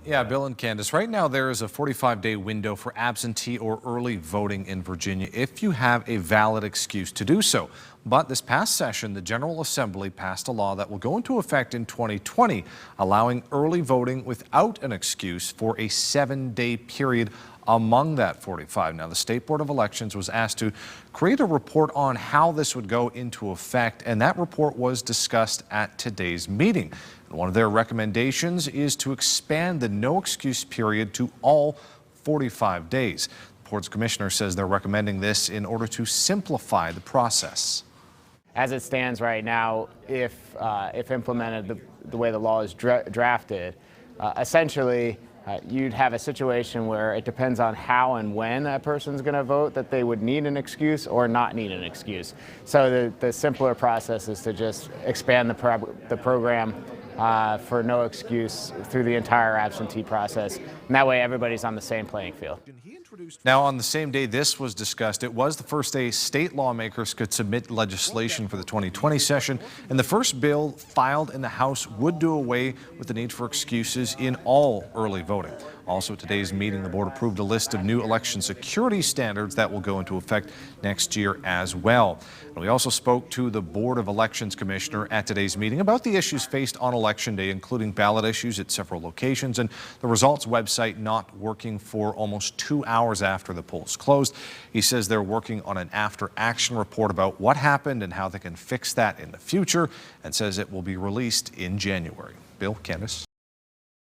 Yeah, Bill and Candace, right now there is a 45-day window for absentee or early voting in Virginia if you have a valid excuse to do so. But this past session, the General Assembly passed a law that will go into effect in 2020, allowing early voting without an excuse for a 7-day period among that 45. Now, the State Board of Elections was asked to create a report on how this would go into effect, and that report was discussed at today's meeting. And one of their recommendations is to expand the no excuse period to all 45 days. The board's commissioner says they're recommending this in order to simplify the process. As it stands right now, if implemented the way the law is drafted, essentially you'd have a situation where it depends on how and when a person's going to vote that they would need an excuse or not need an excuse. So the simpler process is to just expand the program for no excuse through the entire absentee process. And that way everybody's on the same playing field. Now, on the same day this was discussed, it was the first day state lawmakers could submit legislation for the 2020 session, and the first bill filed in the House would do away with the need for excuses in all early voting. Also at today's meeting, the board approved a list of new election security standards that will go into effect next year as well. And we also spoke to the Board of Elections Commissioner at today's meeting about the issues faced on Election Day, including ballot issues at several locations and the results website not working for almost 2 hours after the polls closed. He says they're working on an after-action report about what happened and how they can fix that in the future, and says it will be released in January. Bill, Candace.